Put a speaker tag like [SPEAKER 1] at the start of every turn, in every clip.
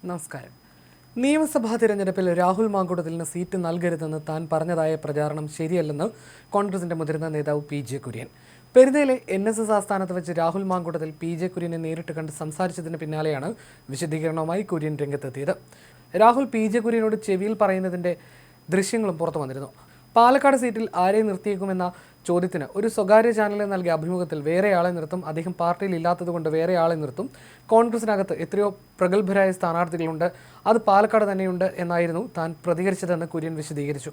[SPEAKER 1] നമസ്കാരം. നിയമസഭാ തിരഞ്ഞെടുപ്പിൽ രാഹുൽ മാങ്കൂട്ടത്തിന് സീറ്റ് നൽകരുതെന്ന് താൻ പറഞ്ഞതായ പ്രചാരണം ശരിയല്ലെന്ന് കോൺഗ്രസിന്റെ മുതിർന്ന നേതാവ് പി.ജെ. കുര്യൻ. പെരുന്നയിലെ NSS ആസ്ഥാനത്ത് വെച്ച് രാഹുൽ മാങ്കൂട്ടത്തിൽ പി.ജെ. കുര്യനെ നേരിട്ട് കണ്ട് സംസാരിച്ചതിന് പിന്നാലെയാണ് വിശദീകരണവുമായി കുര്യൻ രംഗത്തെത്തിയത്. രാഹുൽ പി.ജെ. കുര്യനോട് ചെവിയിൽ പറയുന്നതിന്റെ ദൃശ്യങ്ങളും പുറത്തു വന്നിരുന്നു. പാലക്കാട് സീറ്റിൽ ആരെ നിർത്തിയേക്കുമെന്ന ചോദ്യത്തിന് ഒരു സ്വകാര്യ ചാനലിന് നൽകിയ അഭിമുഖത്തിൽ വേറെയാളെ നിർത്തും, അദ്ദേഹം പാർട്ടിയിൽ ഇല്ലാത്തതുകൊണ്ട് വേറെയാളെ നിർത്തും, കോൺഗ്രസിനകത്ത് എത്രയോ പ്രഗത്ഭരായ സ്ഥാനാർത്ഥികളുണ്ട്, അത് പാലക്കാട് തന്നെയുണ്ട് എന്നായിരുന്നു താൻ പ്രതികരിച്ചതെന്ന് കുര്യൻ വിശദീകരിച്ചു.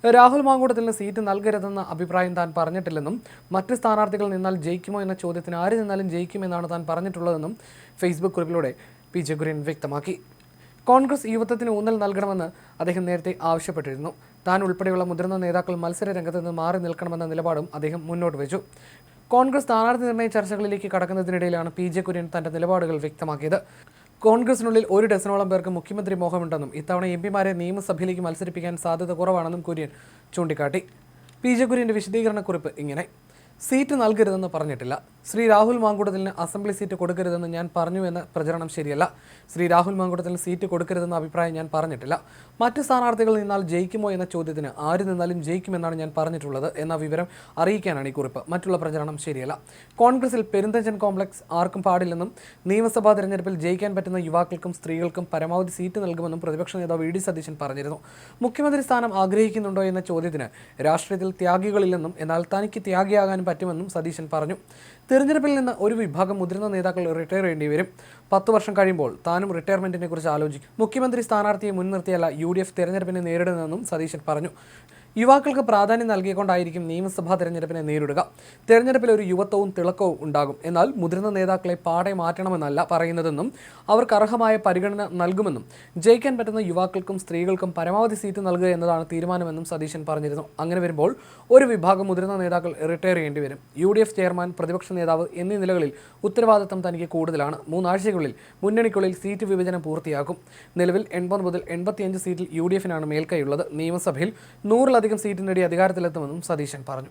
[SPEAKER 1] രാഹുൽ മാങ്കൂട്ടത്തിന് സീറ്റ് നൽകരുതെന്ന അഭിപ്രായം താൻ പറഞ്ഞിട്ടില്ലെന്നും മറ്റ് സ്ഥാനാർത്ഥികൾ നിന്നാൽ ജയിക്കുമോ എന്ന ചോദ്യത്തിന് ആര് നിന്നാലും ജയിക്കുമെന്നാണ് താൻ പറഞ്ഞിട്ടുള്ളതെന്നും ഫേസ്ബുക്ക് കുറിപ്പിലൂടെ പി.ജെ. കുര്യൻ വ്യക്തമാക്കി. കോൺഗ്രസ് യുവത്വത്തിന് ഊന്നൽ നൽകണമെന്ന് അദ്ദേഹം നേരത്തെ ആവശ്യപ്പെട്ടിരുന്നു. താൻ ഉൾപ്പെടെയുള്ള മുതിർന്ന നേതാക്കൾ മത്സര രംഗത്ത് നിന്ന് മാറി നിൽക്കണമെന്ന നിലപാടും അദ്ദേഹം മുന്നോട്ട് വെച്ചു. കോൺഗ്രസ് സ്ഥാനാർത്ഥി നിർണയ ചർച്ചകളിലേക്ക് കടക്കുന്നതിനിടയിലാണ് പി.ജെ. കുര്യൻ തന്റെ നിലപാടുകൾ വ്യക്തമാക്കിയത്. കോൺഗ്രസിനുള്ളിൽ 1 ഡസനോളം പേർക്ക് മുഖ്യമന്ത്രി മോഹമുണ്ടെന്നും ഇത്തവണ എംപിമാരെ നിയമസഭയിലേക്ക് മത്സരിപ്പിക്കാൻ സാധ്യത കുറവാണെന്നും കുര്യൻ ചൂണ്ടിക്കാട്ടി. പി.ജെ. കുര്യന്റെ വിശദീകരണക്കുറിപ്പ് ഇങ്ങനെ: സീറ്റ് നൽകരുതെന്ന് പറഞ്ഞിട്ടില്ല. ശ്രീ രാഹുൽ മാങ്കൂട്ടത്തിന് അസംബ്ലി സീറ്റ് കൊടുക്കരുതെന്ന് ഞാൻ പറഞ്ഞു എന്ന പ്രചരണം ശരിയല്ല. ശ്രീ രാഹുൽ മാങ്കൂട്ടത്തിന് സീറ്റ് കൊടുക്കരുതെന്ന അഭിപ്രായം ഞാൻ പറഞ്ഞിട്ടില്ല. മറ്റ് സ്ഥാനാർത്ഥികൾ നിന്നാൽ ജയിക്കുമോ എന്ന ചോദ്യത്തിന് ആര് നിന്നാലും ജയിക്കുമെന്നാണ് ഞാൻ പറഞ്ഞിട്ടുള്ളത് എന്ന വിവരം അറിയിക്കാനാണ് ഈ കുറിപ്പ്. മറ്റുള്ള പ്രചരണം ശരിയല്ല. കോൺഗ്രസിൽ പെരുന്തച്ചൻ കോംപ്ലക്സ് ആർക്കും പാടില്ലെന്നും നിയമസഭാ തെരഞ്ഞെടുപ്പിൽ ജയിക്കാൻ പറ്റുന്ന യുവാക്കൾക്കും സ്ത്രീകൾക്കും പരമാവധി സീറ്റ് നൽകുമെന്നും പ്രതിപക്ഷ നേതാവ് വി.ഡി. സതീശൻ പറഞ്ഞിരുന്നു. മുഖ്യമന്ത്രി സ്ഥാനം ആഗ്രഹിക്കുന്നുണ്ടോ എന്ന ചോദ്യത്തിന് രാഷ്ട്രീയത്തിൽ ത്യാഗികളില്ലെന്നും എന്നാൽ തനിക്ക് ത്യാഗിയാകാനും പറ്റുമെന്നും സതീശൻ പറഞ്ഞു. തിരഞ്ഞെടുപ്പിൽ നിന്ന് ഒരു വിഭാഗം മുതിർന്ന നേതാക്കൾ റിട്ടയർ ചെയ്യേണ്ടി വരും. 10 വർഷം കഴിയുമ്പോൾ താനും റിട്ടയർമെന്റിനെ കുറിച്ച് ആലോചിക്കും. മുഖ്യമന്ത്രി സ്ഥാനാർത്ഥിയെ മുൻനിർത്തിയല്ല UDF തെരഞ്ഞെടുപ്പിനെ നേരിടുന്നതെന്നും സതീശൻ പറഞ്ഞു. യുവാക്കൾക്ക് പ്രാധാന്യം നൽകിക്കൊണ്ടായിരിക്കും നിയമസഭാ തെരഞ്ഞെടുപ്പിനെ നേരിടുക. തെരഞ്ഞെടുപ്പിൽ ഒരു യുവത്വവും തിളക്കവും ഉണ്ടാകും. എന്നാൽ മുതിർന്ന നേതാക്കളെ പാടെ മാറ്റണമെന്നല്ല പറയുന്നതെന്നും അവർക്ക് അർഹമായ പരിഗണന നൽകുമെന്നും ജയിക്കാൻ പറ്റുന്ന യുവാക്കൾക്കും സ്ത്രീകൾക്കും പരമാവധി സീറ്റ് നൽകുക എന്നതാണ് തീരുമാനമെന്നും സതീശൻ പറഞ്ഞിരുന്നു. അങ്ങനെ വരുമ്പോൾ ഒരു വിഭാഗം മുതിർന്ന നേതാക്കൾ റിട്ടയർ ചെയ്യേണ്ടി വരും. UDF ചെയർമാൻ, പ്രതിപക്ഷ നേതാവ് എന്നീ നിലകളിൽ ഉത്തരവാദിത്തം തനിക്ക് കൂടുതലാണ്. 3 ആഴ്ചയ്ക്കുള്ളിൽ മുന്നണിക്കുള്ളിൽ സീറ്റ് വിഭജനം പൂർത്തിയാക്കും. നിലവിൽ 80 മുതൽ 85 സീറ്റിൽ UDFനാണ് മേൽക്കൈയുള്ളത്. നിയമസഭയിൽ 100-ലധികം സീറ്റ് നേടി അധികാരത്തിലെത്തുമെന്നും സതീശൻ പറഞ്ഞു.